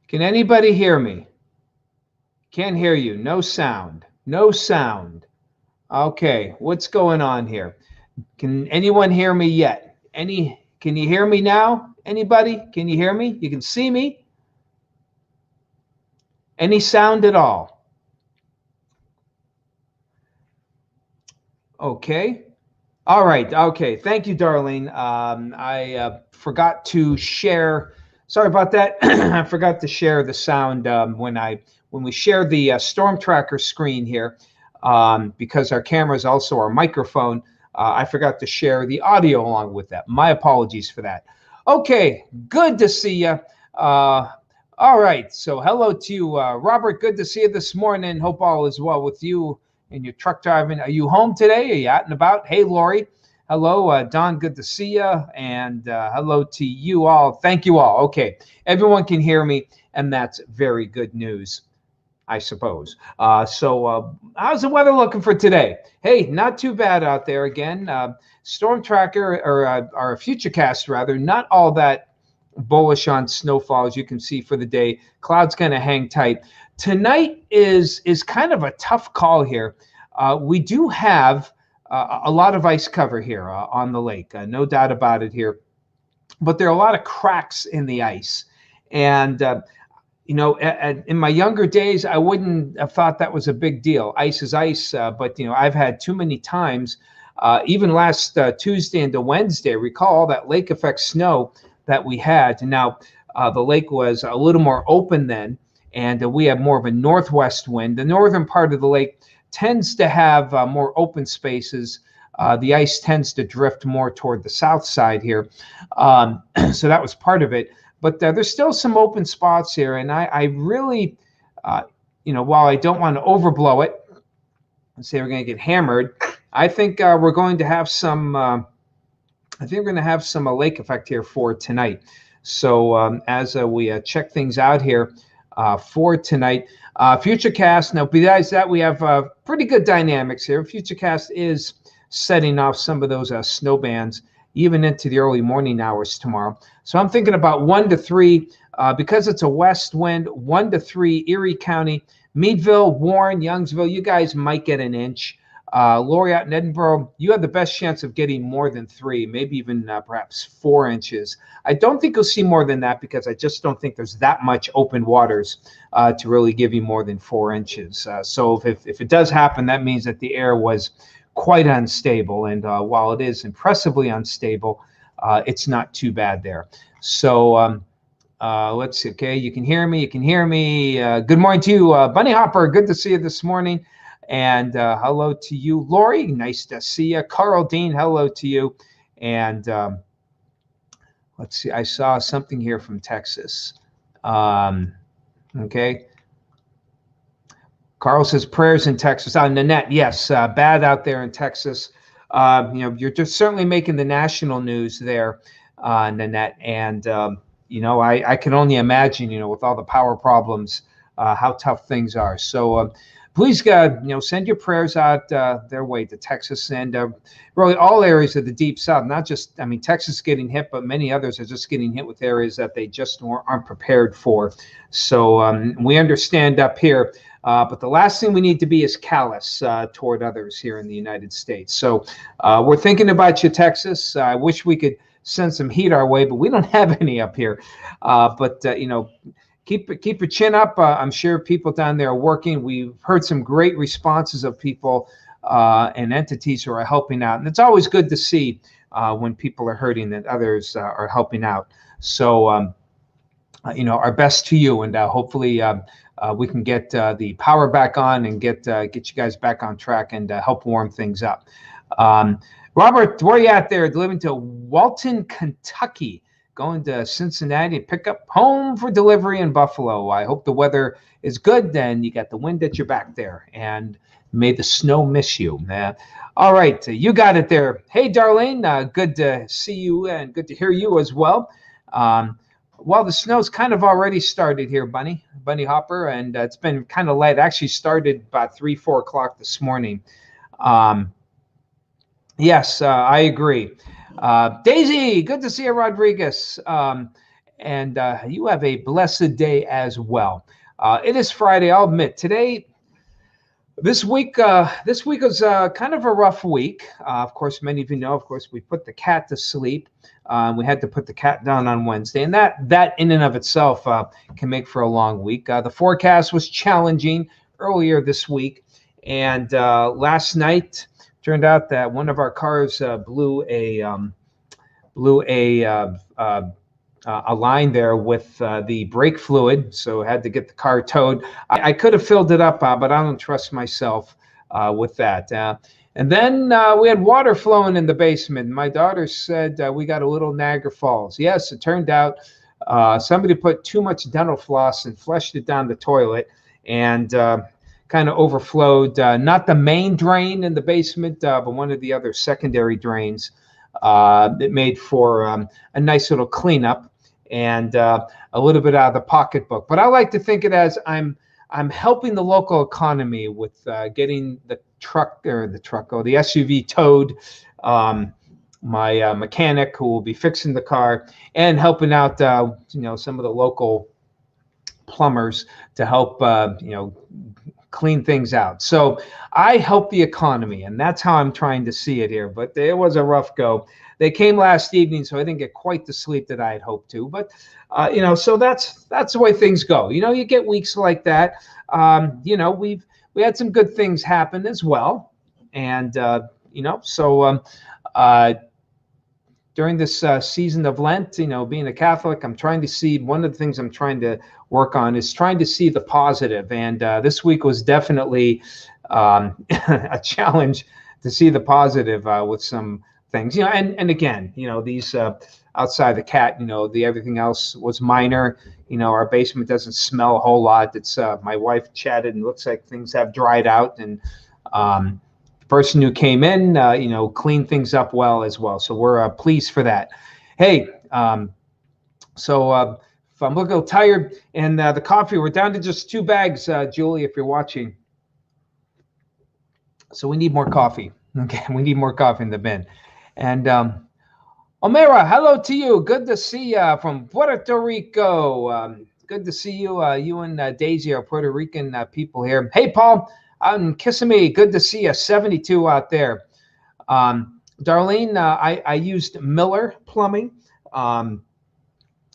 Can anybody hear me? Can't hear you. No sound. No sound. Okay, what's going on here? Can anyone hear me yet? Can you hear me now? Anybody? Can you hear me? You can see me? Any sound at all? Okay. All right. Okay. Thank you, Darlene. I forgot to share. Sorry about that. I forgot to share the sound when we shared the storm tracker screen here, because our camera is also our microphone. I forgot to share the audio along with that. My apologies for that. Okay. Good to see you. All right. So hello to you, Robert. Good to see you this morning. Hope all is well with you and your truck driving. Are you home today? Are you out and about? Hey, Lori. Hello, Don. Good to see you. And hello to you all. Thank you all. Okay. Everyone can hear me, and that's very good news, I suppose. So how's the weather looking for today? Hey, not too bad out there again. Storm tracker, or Futurecast rather, not all that bullish on snowfall, as you can see for the day. Clouds kind of hang tight. Tonight is kind of a tough call here. We do have a lot of ice cover here on the lake, no doubt about it here. But there are a lot of cracks in the ice. And, in my younger days, I wouldn't have thought that was a big deal. Ice is ice. But, I've had too many times, even last Tuesday into Wednesday, recall all that lake effect snow that we had. Now, the lake was a little more open then, and we have more of a northwest wind. The northern part of the lake tends to have more open spaces. The ice tends to drift more toward the south side here. So that was part of it. But there's still some open spots here. And I really, while I don't want to overblow it and say we're going to get hammered, I think we're going to have some, lake effect here for tonight. So as we check things out here for tonight, Futurecast. Now, besides that, we have pretty good dynamics here. Futurecast is setting off some of those snow bands even into the early morning hours tomorrow. So I'm thinking about 1 to 3 because it's a west wind. 1 to 3 Erie County, Meadville, Warren, Youngsville. You guys might get an inch. Lori out in Edinboro, you have the best chance of getting more than 3, maybe even perhaps 4 inches. I don't think you'll see more than that because I just don't think there's that much open waters to really give you more than 4 inches. So if it does happen, that means that the air was quite unstable. And while it is impressively unstable, it's not too bad there. So let's see. Okay, you can hear me. You can hear me. Good morning to you, Bunny Hopper. Good to see you this morning. And hello to you, Lori. Nice to see you. Carl Dean, hello to you. And let's see. I saw something here from Texas. Okay. Carl says prayers in Texas. Nanette, yes, bad out there in Texas. You're just certainly making the national news there, Nanette. And, I can only imagine, with all the power problems, how tough things are. So please, send your prayers out their way to Texas and really all areas of the Deep South. Not just, Texas getting hit, but many others are just getting hit with areas that they just aren't prepared for. So we understand up here. But the last thing we need to be is callous toward others here in the United States. So we're thinking about you, Texas. I wish we could send some heat our way, but we don't have any up here. But keep your chin up. I'm sure people down there are working. We've heard some great responses of people and entities who are helping out. And it's always good to see when people are hurting that others are helping out. So, our best to you, and hopefully we can get the power back on and get you guys back on track and help warm things up. Robert, where are you at there? Delivering to Walton, Kentucky, going to Cincinnati, pick up home for delivery in Buffalo. I hope the weather is good. Then you got the wind at your back there, and may the snow miss you. All right, you got it there. Hey, Darlene, good to see you and good to hear you as well. Well, the snow's kind of already started here, Bunny Hopper, and it's been kind of light. It actually started about 3-4 o'clock this morning. Yes, I agree. Daisy, good to see you, Rodriguez. and you have a blessed day as well. It is Friday. I'll admit today. This week was kind of a rough week. Of course, many of you know. Of course, we put the cat to sleep. We had to put the cat down on Wednesday, and that in and of itself can make for a long week. The forecast was challenging earlier this week, and last night turned out that one of our cars blew a line there with the brake fluid, so had to get the car towed. I could have filled it up, but I don't trust myself with that. And then we had water flowing in the basement. My daughter said we got a little Niagara Falls. Yes, it turned out somebody put too much dental floss and flushed it down the toilet, and kind of overflowed. Not the main drain in the basement, but one of the other secondary drains. It made for a nice little cleanup and a little bit out of the pocketbook. But I like to think it as I'm helping the local economy with getting the SUV towed. My mechanic who will be fixing the car, and helping out some of the local plumbers to help clean things out. So I help the economy, and that's how I'm trying to see it here. But it was a rough go. They came last evening, so I didn't get quite the sleep that I had hoped to. But so that's the way things go. You get weeks like that. We had some good things happen as well, and during this season of Lent, being a Catholic, I'm trying to see, one of the things I'm trying to work on is trying to see the positive. And this week was definitely a challenge to see the positive with some things, and again, these outside the cat, the everything else was minor. Our basement doesn't smell a whole lot. It's my wife chatted, and looks like things have dried out, and person who came in, cleaned things up well as well. So we're pleased for that. Hey, so if I'm a little tired, and the coffee, we're down to just 2 bags, Julie, if you're watching. So we need more coffee. Okay, we need more coffee in the bin. And Omera, hello to you. Good to see you from Puerto Rico. Good to see you. You and Daisy are Puerto Rican people here. Hey, Paul. Kissimmee, good to see you. 72 out there. Darlene, I used Miller Plumbing. I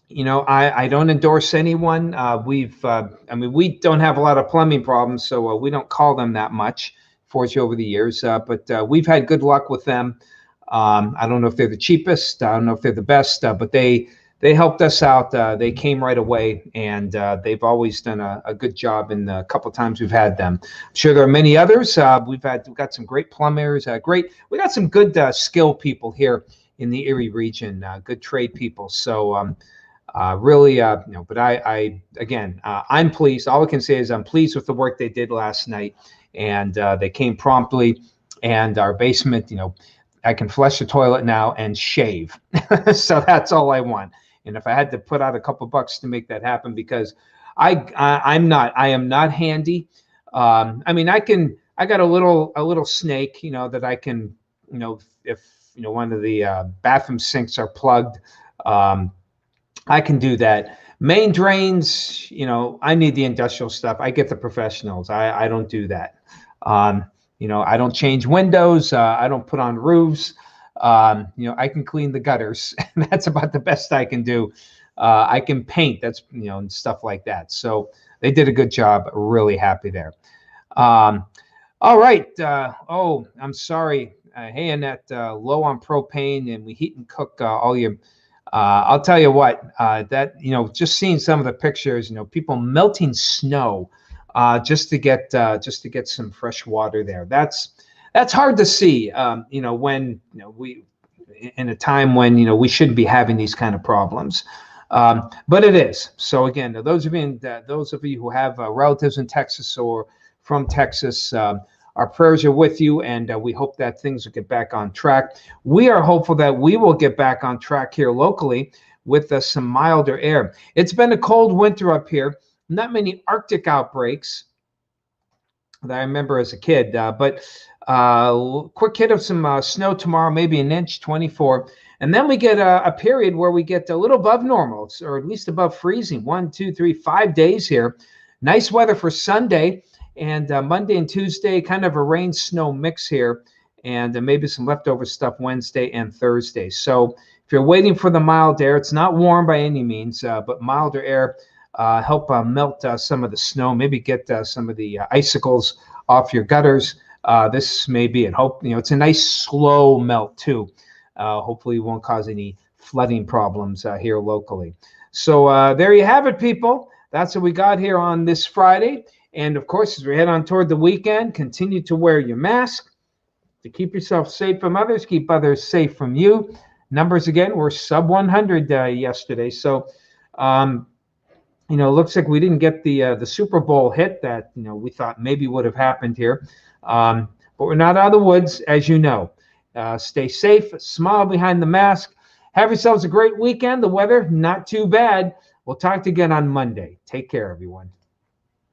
don't endorse anyone. We don't have a lot of plumbing problems, so we don't call them that much, fortunately, over the years. But we've had good luck with them. I don't know if they're the cheapest. I don't know if they're the best, but they helped us out. They came right away, and they've always done a good job in the couple times we've had them. I'm sure there are many others. We've got some great plumbers. We got some good skilled people here in the Erie region. Good trade people. So really, But I'm pleased. All I can say is I'm pleased with the work they did last night, and they came promptly. And our basement, I can flush the toilet now and shave. So that's all I want. And if I had to put out a couple bucks to make that happen, because I am not handy. I got a little snake, that I can, if one of the bathroom sinks are plugged, I can do that. Main drains, I need the industrial stuff. I get the professionals. I don't do that. I don't change windows. I don't put on roofs. I can clean the gutters. And that's about the best I can do. I can paint. That's, and stuff like that. So they did a good job. Really happy there. All right. I'm sorry. Hey, Annette, low on propane, and we heat and cook all your. I'll tell you what, just seeing some of the pictures, people melting snow. Just to get some fresh water there. That's hard to see. When we in a time when we shouldn't be having these kind of problems, but it is. So again, those of you who have relatives in Texas or from Texas, our prayers are with you, and we hope that things will get back on track. We are hopeful that we will get back on track here locally with some milder air. It's been a cold winter up here. Not many Arctic outbreaks that I remember as a kid, but quick hit of some snow tomorrow, maybe an inch, 24. And then we get a period where we get a little above normal, or at least above freezing. 1, 2, 3, 5 days here. Nice weather for Sunday, and Monday and Tuesday, kind of a rain snow mix here, and maybe some leftover stuff Wednesday and Thursday. So if you're waiting for the mild air, it's not warm by any means, but milder air help melt some of the snow, maybe get some of the icicles off your gutters. This may be it. Hope it's a nice slow melt too. Hopefully, it won't cause any flooding problems here locally. So there you have it, people. That's what we got here on this Friday. And of course, as we head on toward the weekend, continue to wear your mask to keep yourself safe from others, keep others safe from you. Numbers again were sub 100 yesterday. So, looks like we didn't get the Super Bowl hit that we thought maybe would have happened here. But we're not out of the woods, as you know. Stay safe, smile behind the mask. Have yourselves a great weekend. The weather, not too bad. We'll talk to you again on Monday. Take care, everyone.